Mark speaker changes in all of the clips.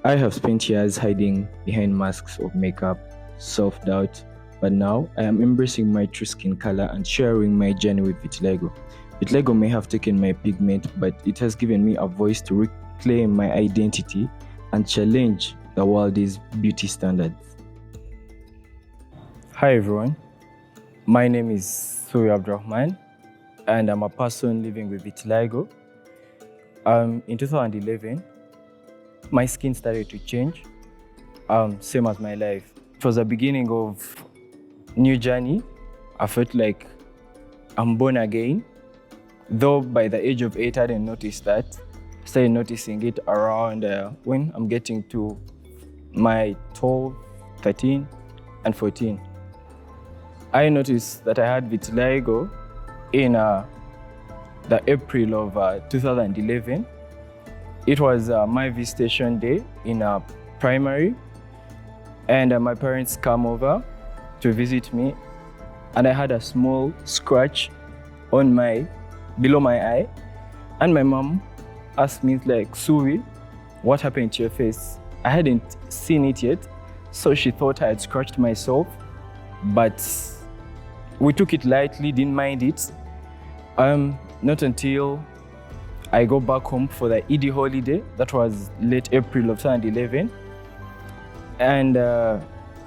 Speaker 1: I have spent years hiding behind masks of makeup, self-doubt, but now I am embracing my true skin color and sharing my journey with vitiligo. Vitiligo may have taken my pigment, but it has given me a voice to reclaim my identity and challenge the world's beauty standards. Hi everyone, my name is Ssuubi and I'm a person living with vitiligo. In 2011, my skin started to change, same as my life. It was the beginning of new journey. I felt like I'm born again. Though by the age of 8, I didn't notice that. I started noticing it around when I'm getting to my 12, 13, and 14. I noticed that I had vitiligo in the April of 2011. It was my visitation day in primary, and my parents come over to visit me, and I had a small scratch on below my eye, and my mom asked me like, "Ssuubi, what happened to your face?" I hadn't seen it yet, so she thought I had scratched myself, but we took it lightly, didn't mind it. Not until I go back home for the Eid holiday. That was late April of 2011. And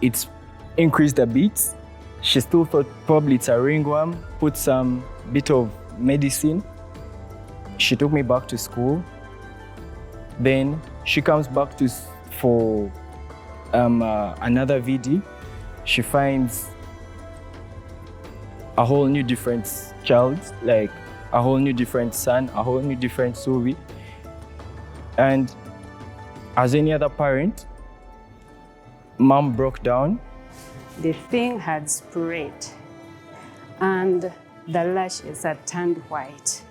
Speaker 1: it's increased a bit. She still thought probably it's a ringworm, put some bit of medicine. She took me back to school. Then she comes back for another VD. She finds a whole new different child, like a whole new different son, a whole new different Ssuubi. And as any other parent, mom broke down.
Speaker 2: The thing had spread and the lashes had turned white.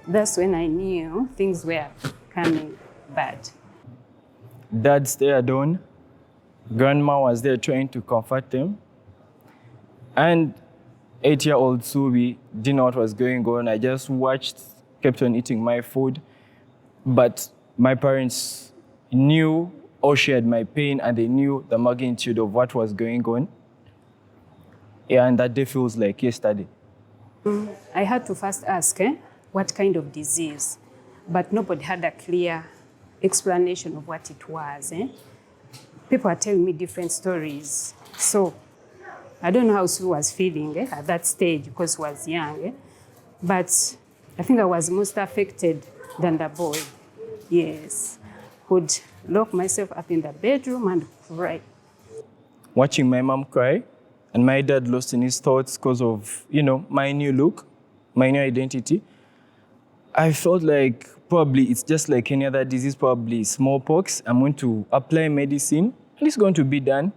Speaker 2: That's when I knew things were coming bad.
Speaker 1: Dad stared on. Grandma was there trying to comfort them. And 8-year-old Ssuubi didn't know what was going on. I just watched, kept on eating my food. But my parents knew or shared my pain, and they knew the magnitude of what was going on. Yeah, and that day feels like yesterday.
Speaker 2: I had to first ask what kind of disease, but nobody had a clear explanation of what it was. People are telling me different stories. So I don't know how Sue was feeling at that stage because he was young. But I think I was most affected than the boy. Yes. Would lock myself up in the bedroom and cry.
Speaker 1: Watching my mom cry and my dad lost in his thoughts because of, my new look, my new identity, I felt like probably it's just like any other disease, probably smallpox. I'm going to apply medicine and it's going to be done.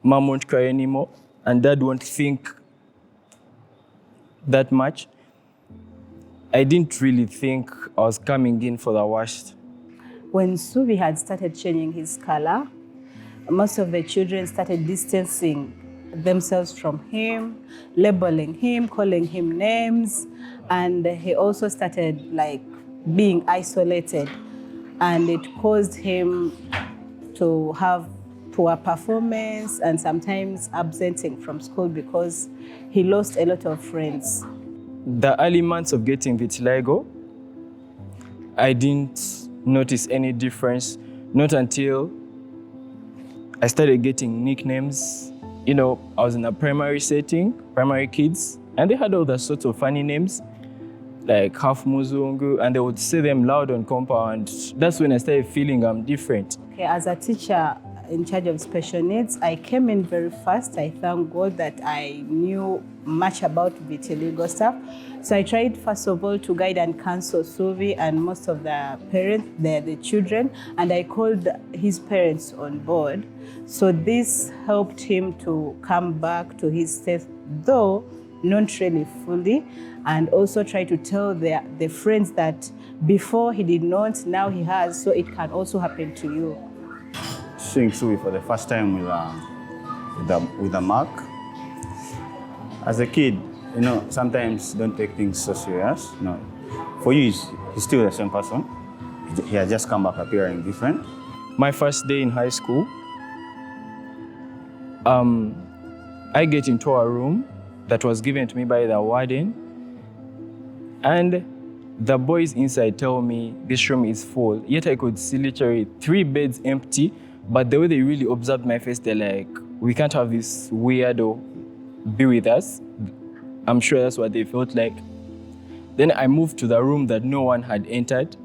Speaker 1: Mom won't cry anymore and dad won't think that much. I didn't really think I was coming in for the worst.
Speaker 3: When Ssuubi had started changing his color, most of the children started distancing themselves from him, labeling him, calling him names, and he also started like being isolated, and it caused him to have poor performance and sometimes absenting from school because he lost a lot of friends.
Speaker 1: The early months of getting vitiligo, I didn't notice any difference, not until I started getting nicknames. I was in a primary setting, primary kids, and they had all the sorts of funny names, like half Muzungu, and they would say them loud on compound. That's when I started feeling I'm different.
Speaker 3: Okay, as a teacher in charge of special needs, I came in very fast. I thank God that I knew much about vitiligo stuff. So I tried, first of all, to guide and counsel Ssuubi and most of the parents, the children, and I called his parents on board. So this helped him to come back to his faith, though not really fully, and also try to tell the friends that before he did not, now he has, so it can also happen to you.
Speaker 4: Seeing Ssuubi for the first time with a mark. As a kid, sometimes don't take things so serious. For you, he's still the same person. He has just come back appearing different.
Speaker 1: my first day in high school, I get into a room that was given to me by the warden, and the boys inside tell me this room is full. Yet I could see literally 3 beds empty, but the way they really observed my face, they're like, we can't have this weirdo be with us. I'm sure that's what they felt like. Then I moved to the room that no one had entered,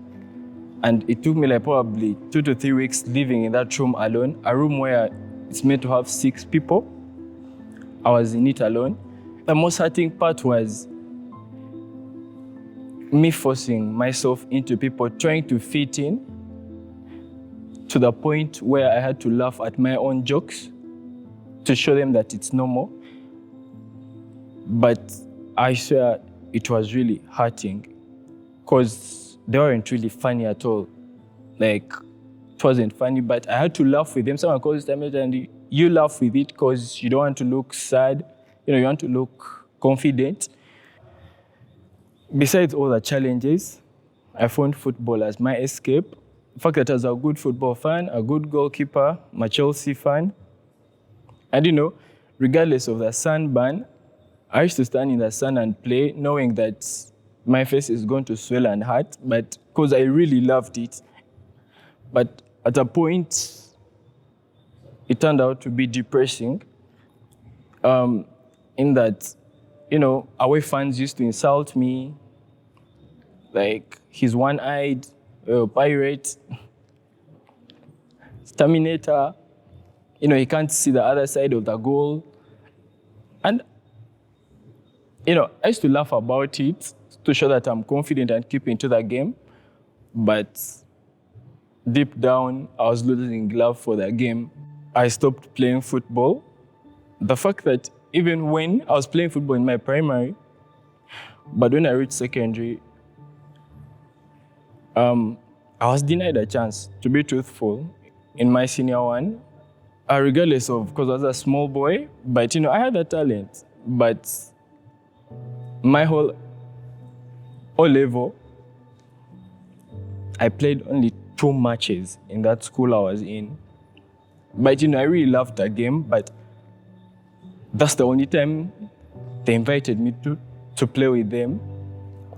Speaker 1: and it took me like probably 2 to 3 weeks living in that room alone, a room where it's meant to have 6 people. I was in it alone. The most hurting part was me forcing myself into people, trying to fit in to the point where I had to laugh at my own jokes to show them that it's normal. But I swear it was really hurting because they weren't really funny at all. Like, it wasn't funny, but I had to laugh with them. Someone calls them and you laugh with it because you don't want to look sad. You want to look confident. Besides all the challenges, I found football as my escape. The fact that I was a good football fan, a good goalkeeper, I'm a Chelsea fan. And regardless of the sunburn, I used to stand in the sun and play, knowing that my face is going to swell and hurt, but because I really loved it. But at a point, it turned out to be depressing, in that, away fans used to insult me, like he's one-eyed, pirate, Terminator. He can't see the other side of the goal. And, I used to laugh about it to show that I'm confident and keep into the game. But deep down, I was losing love for the game. I stopped playing football. The fact that even when I was playing football in my primary, but when I reached secondary, I was denied a chance, to be truthful, in my senior one. Regardless of, because I was a small boy, but I had a talent. But my whole level, I played only 2 matches in that school I was in. But I really loved the game, but that's the only time they invited me to play with them.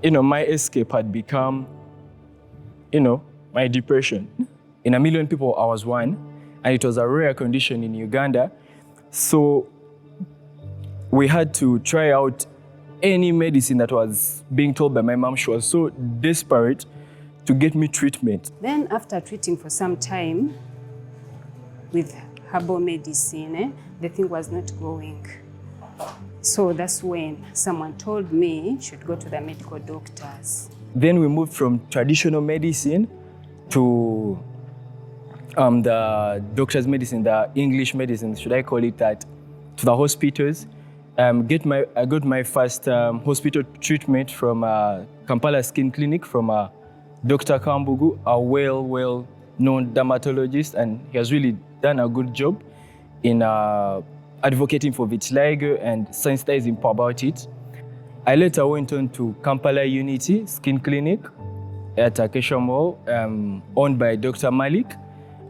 Speaker 1: My escape had become, my depression. In a million people, I was one, and it was a rare condition in Uganda. So we had to try out any medicine that was being told by my mom. She was so desperate to get me treatment.
Speaker 2: Then after treating for some time with herbal medicine, the thing was not going. So that's when someone told me I should go to the medical doctors.
Speaker 1: Then we moved from traditional medicine to the doctor's medicine, the English medicine, should I call it that, to the hospitals. I got my first hospital treatment from Kampala Skin Clinic from Dr. Kambugu, a well-known dermatologist, and he has really done a good job in advocating for vitiligo and sensitizing people about it. I later went on to Kampala Unity Skin Clinic at Acacia Mall, owned by Dr. Malik,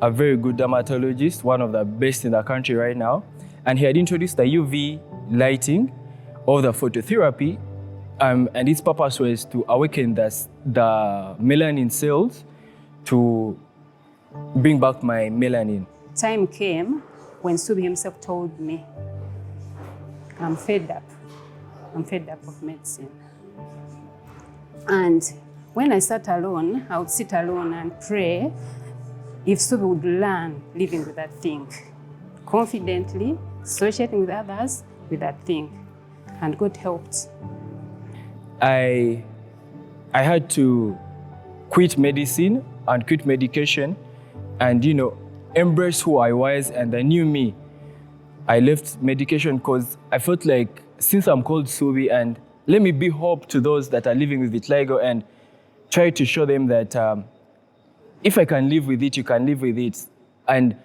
Speaker 1: a very good dermatologist, one of the best in the country right now. And he had introduced the UV lighting or the phototherapy, and its purpose was to awaken the melanin cells to bring back my melanin.
Speaker 2: Time came when Ssuubi himself told me, I'm fed up. I'm fed up of medicine. And when I sat alone, I would sit alone and pray if Ssuubi would learn living with that thing, confidently, associating with others with that thing. And God helped.
Speaker 1: I had to quit medicine and quit medication and, embrace who I was and the new me. I left medication because I felt like, since I'm called Ssuubi, and let me be hope to those that are living with vitiligo and try to show them that if I can live with it, you can live with it. And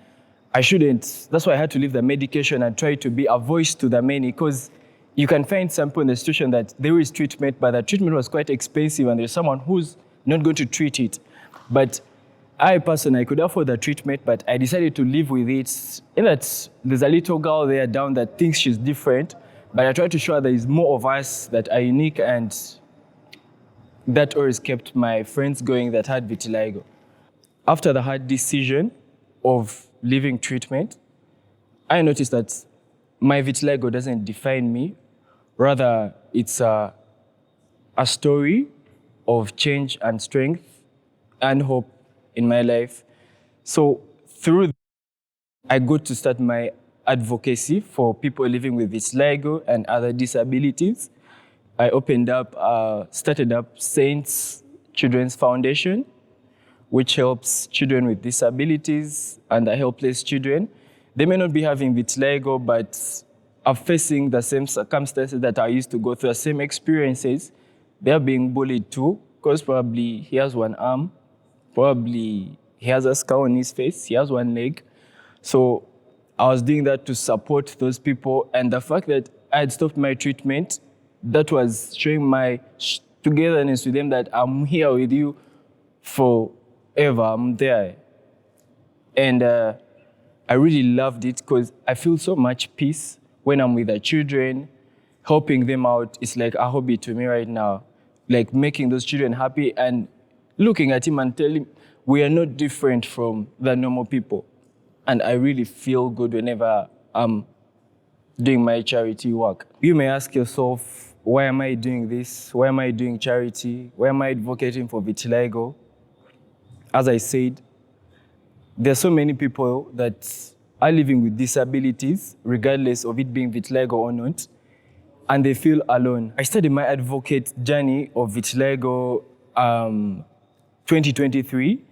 Speaker 1: I shouldn't. That's why I had to leave the medication and try to be a voice to the many, because you can find some people in the situation that there is treatment, but the treatment was quite expensive and there's someone who's not going to treat it. But I personally could afford the treatment, but I decided to live with it. In that there's a little girl there down that thinks she's different, but I try to show her there is more of us that are unique, and that always kept my friends going that had vitiligo. After the hard decision of leaving treatment, I noticed that my vitiligo doesn't define me. Rather, it's a story of change and strength and hope in my life. So through I got to start my advocacy for people living with vitiligo and other disabilities. I started up Saints Children's Foundation, which helps children with disabilities and the helpless children. They may not be having vitiligo, but are facing the same circumstances that I used to go through, the same experiences. They're being bullied too, because probably he has one arm, probably he has a scar on his face, he has one leg. So I was doing that to support those people. And the fact that I had stopped my treatment, that was showing my togetherness with them, that I'm here with you forever, I'm there. And I really loved it because I feel so much peace when I'm with the children, helping them out. It's like a hobby to me right now, like making those children happy and looking at him and telling him, we are not different from the normal people. And I really feel good whenever I'm doing my charity work. You may ask yourself, why am I doing this? Why am I doing charity? Why am I advocating for vitiligo? As I said, there are so many people that are living with disabilities, regardless of it being vitiligo or not, and they feel alone. I started my advocate journey of vitiligo 2023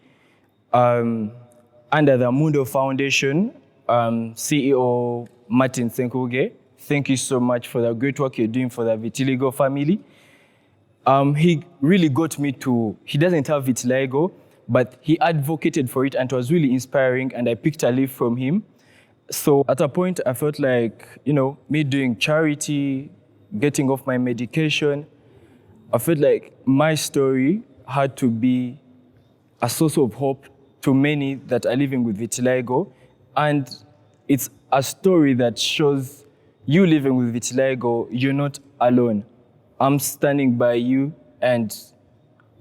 Speaker 1: under the Mundo Foundation, CEO Martin Senkuge. Thank you so much for the great work you're doing for the vitiligo family. He really got me to, he doesn't have vitiligo, but he advocated for it and it was really inspiring, and I picked a leaf from him. So at a point I felt like, me doing charity, getting off my medication, I felt like my story had to be a source of hope to many that are living with vitiligo. And it's a story that shows you living with vitiligo, you're not alone. I'm standing by you, and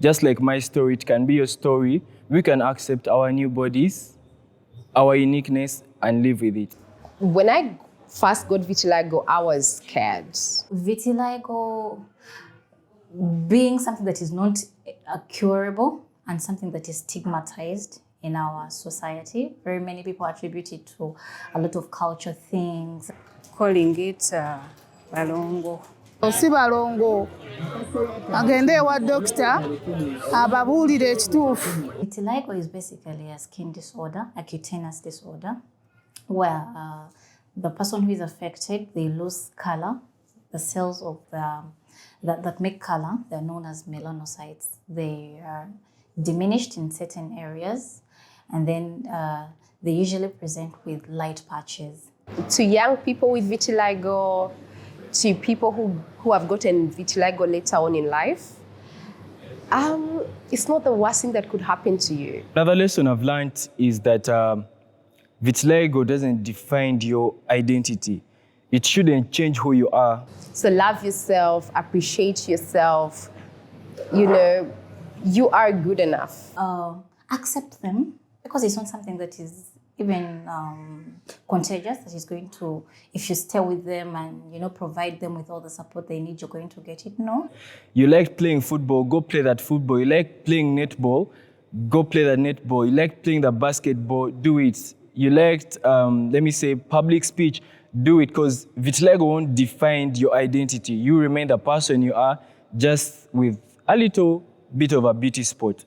Speaker 1: just like my story, it can be your story. We can accept our new bodies, our uniqueness, and live with it.
Speaker 5: When I first got vitiligo, I was scared.
Speaker 6: Vitiligo being something that is not curable and something that is stigmatized in our society. Very many people attribute it to a lot of culture things.
Speaker 2: Calling it balongo.
Speaker 7: Si balongo agende ewa doctor ababuulire ekituufu.
Speaker 6: Vitiligo is basically a skin disorder, a cutaneous disorder, where the person who is affected, they lose color. The cells of that make color, they're known as melanocytes. They are diminished in certain areas, and then they usually present with light patches.
Speaker 5: To young people with vitiligo, to people who have gotten vitiligo later on in life, it's not the worst thing that could happen to you.
Speaker 1: Another lesson I've learned is that vitiligo doesn't define your identity. It shouldn't change who you are.
Speaker 5: So love yourself, appreciate yourself. You are good enough.
Speaker 6: Accept them, because it's not something that is even contagious, that is going to, if you stay with them and provide them with all the support they need, you're going to get it. No.
Speaker 1: You like playing football, go play that football. You like playing netball, go play that netball. You like playing the basketball, do it. You liked, public speech, do it, because vitiligo won't define your identity. You remain the person you are, just with a little bit of a beauty spot.